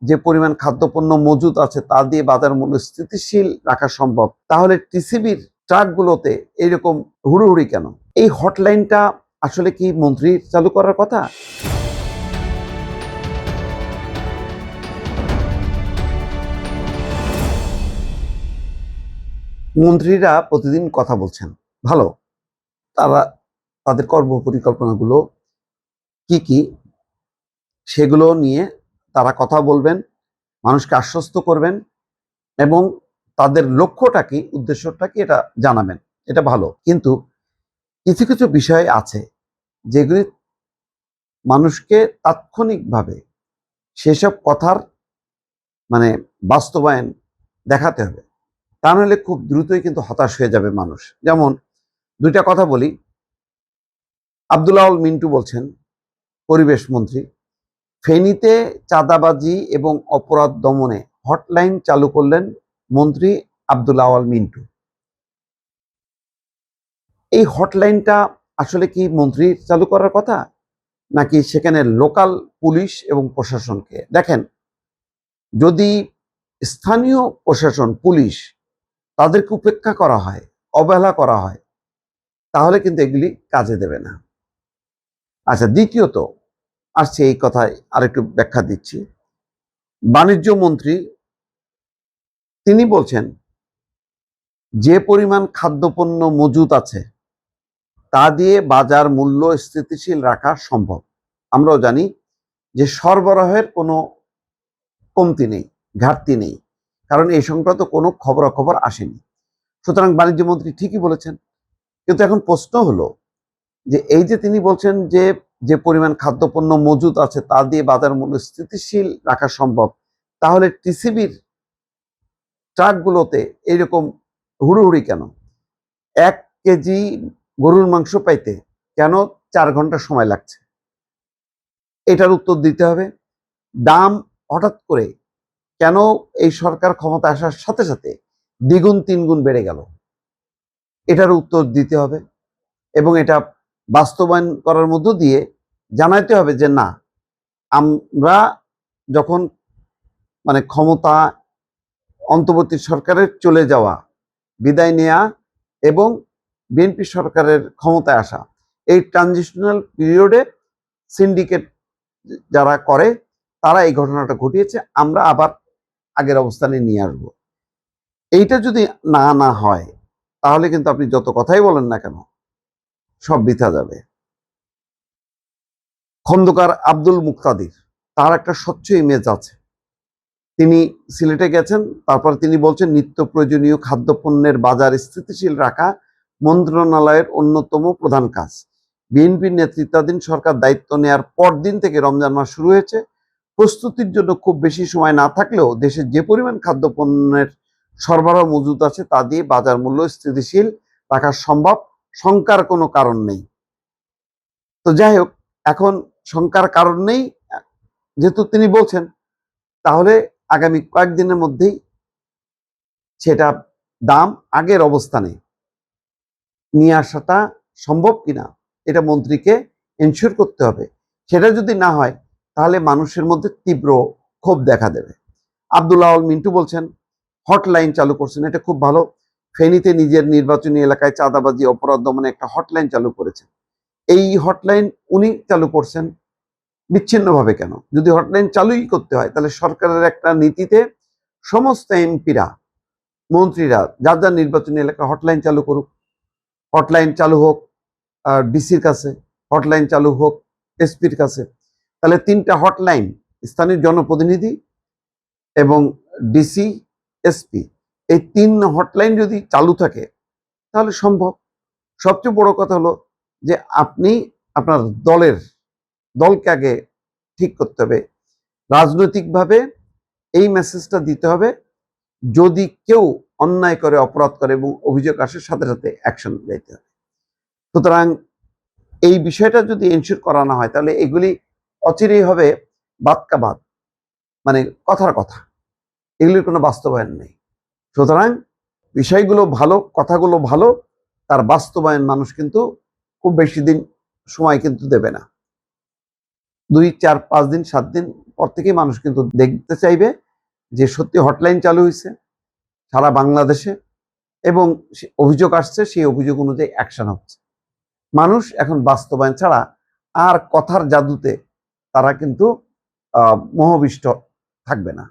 যে পরিমাণ খাদ্যপণ্য মজুদ আছে তা দিয়ে বাজার মূল্য স্থিতিশীল রাখা সম্ভব, তাহলে টিসিবির ট্রাকগুলোতে এরকম হুড়োহুড়ি কেন? এই হটলাইনটা আসলে কি মন্ত্রীর চালু করার কথা? মন্ত্রীরা প্রতিদিন কথা বলছেন, ভালো। তারা তাদের কর্ম পরিকল্পনাগুলো কি কি সেগুলো নিয়ে তারা কথা বলবেন, মানুষকে আশ্বস্ত করবেন এবং তাদের লক্ষ্যটা কি, উদ্দেশ্যটা কি এটা জানাবেন, এটা ভালো। কিন্তু কিছু কিছু বিষয় আছে যেগুলি মানুষকে তাৎক্ষণিকভাবে সেসব কথার মানে বাস্তবায়ন দেখাতে হবে, তা নাহলে খুব দ্রুতই কিন্তু হতাশ হয়ে যাবে মানুষ। যেমন দুইটা কথা বলি। আব্দুল আউল মিন্টু বলছেন, পরিবেশ মন্ত্রী, ফেনীতে চাঁদাবাজি এবং অপরাধ দমনে হটলাইন চালু করলেন মন্ত্রী আব্দুল আউল মিন্টু। এই হটলাইনটা আসলে কি মন্ত্রীর চালু করার কথা, নাকি সেখানে লোকাল পুলিশ এবং প্রশাসনকে? দেখেন, যদি স্থানীয় প্রশাসন, পুলিশ, তাদেরকে উপেক্ষা করা হয়, অবহেলা করা হয়, তাহলে কিন্তু এগুলি কাজে দেবে না। আচ্ছা, দ্বিতীয়ত আসছে এই কথায় আরেকটু ব্যাখ্যা দিচ্ছি। বাণিজ্য মন্ত্রী তিনি বলছেন, যে পরিমাণ খাদ্যপণ্য মজুদ আছে তা দিয়ে বাজার মূল্য স্থিতিশীল রাখা সম্ভব। আমরাও জানি যে সরবরাহের কোনো কমতি নেই, ঘাটতি নেই, কারণ এই সংক্রান্ত কোনো খবরাখবর আসেনি। সুতরাং বাণিজ্য মন্ত্রী ঠিকই বলেছেন। কিন্তু এখন প্রশ্ন হলো যে এই যে তিনি বলছেন যে যে পরিমাণ খাদ্যপণ্য মজুদ আছে তা দিয়ে বাজার মূল্য স্থিতিশীল রাখা সম্ভব, তাহলে টিসিবির ট্রাকগুলোতে এইরকম হুড়োহুড়ি কেন? 1 কেজি গরুর মাংস পাইতে কেন 4 ঘন্টা সময় লাগছে? এটার উত্তর দিতে হবে। দাম হঠাৎ করে কেন এই সরকার ক্ষমতা আসার সাথে সাথে দ্বিগুণ তিনগুণ বেড়ে গেল? এটার উত্তর দিতে হবে এবং এটা বাস্তবায়ন করার মধ্য দিয়ে জানাইতে হবে যে না, আমরা যখন ক্ষমতা অন্তর্বর্তী সরকারের চলে যাওয়া, বিদায় নেওয়া এবং বিএনপি সরকারের ক্ষমতায় আসা, এই ট্রানজিশনাল পিরিয়ডে সিন্ডিকেট যারা করে তারা এই ঘটনাটা ঘটিয়েছে, আমরা আবার আগের অবস্থানে নিয়ে আসবো। এইটা যদি না হয় তাহলে কিন্তু আপনি যত কথাই বলেন না কেন সব বৃথা যাবে। খন্দকার আব্দুল মুক্তাদির, তার একটা স্বচ্ছ ইমেজ আছে। তিনি সিলেটে গেছেন, তারপর তিনি বলছেন নিত্য প্রয়োজনীয় খাদ্যপণ্যের বাজার স্থিতিশীল রাখা মন্ত্রণালয়ের অন্যতম প্রধান কাজ। বিএনপির নেতৃত্বাধীন সরকার দায়িত্ব নেওয়ার পর দিন থেকে রমজান মাস শুরু হয়েছে। প্রস্তুতির জন্য খুব বেশি সময় না থাকলেও দেশে যে পরিমাণ খাদ্যপণ্যের সরবরাহ মজুদ আছে তা দিয়ে বাজার মূল্য স্থিতিশীল রাখা সম্ভব, শঙ্কার কোনো কারণ নেই। তো যাই হোক, এখন শঙ্কার কারণ নেই যেহেতু তিনি বলছেন, তাহলে আগামী কয়েকদিনের মধ্যেই সেটা দাম আগের অবস্থানে নিয়ে আসাটা সম্ভব কিনা এটা মন্ত্রীকে এনশিওর করতে হবে। সেটা যদি না হয় তাহলে মানুষের মধ্যে তীব্র ক্ষোভ দেখা দেবে। আব্দুল আউল মিন্টু বলছেন, হটলাইন চালু করছেন, এটা খুব ভালো। ফেনীতে নিজের নির্বাচনী এলাকায় চাঁদাবাজি অপরাধ দমনে একটা হটলাইন চালু করেছেন। এই হটলাইন উনি চালু করছেন বিচ্ছিন্নভাবে কেন? যদি হটলাইন চালুই করতে হয় তাহলে সরকারের একটা নীতিতে সমস্ত এমপিরা, মন্ত্রীরা যার যার নির্বাচনী এলাকা হটলাইন চালু করুক। হটলাইন চালু হোক ডিসির কাছে, হটলাইন চালু হোক এসপির কাছে। তাহলে 3টা হটলাইন, স্থানীয় জনপ্রতিনিধি এবং ডিসি, এসপি, এই 3 হটলাইন যদি চালু থাকে তাহলে সম্ভব। সবচেয়ে বড় কথা হলো যে আপনি আপনার দলকে আগে ঠিক করতে হবে, রাজনৈতিকভাবে এই মেসেজটা দিতে হবে, যদি কেউ অন্যায় করে, অপরাধ করে এবং অভিযোগ আসে সাথে সাথে অ্যাকশন নিতে হবে। সুতরাং এই বিষয়টা যদি এনশিওর করা না হয় তাহলে এগুলি অচিরেই হবে বাদ কা বাদ, কথার কথা, এগুলির কোনো বাস্তবায়ন নেই। সুতরাং বিষয়গুলো ভালো, কথাগুলো ভালো, তার বাস্তবায়ন মানুষ কিন্তু খুব বেশি দিন সময় কিন্তু দেবে না, 2, 4, 5 দিন, 7 দিন পর থেকেই মানুষ কিন্তু দেখতে চাইবে যে সত্যি হটলাইন চালু হয়েছে সারা বাংলাদেশে, এবং অভিযোগ আসছে, সেই অভিযোগ অনুযায়ী অ্যাকশন হচ্ছে। মানুষ এখন বাস্তবায়ন ছাড়া আর কথার জাদুতে তারা কিন্তু মোহবিষ্ট থাকবে না।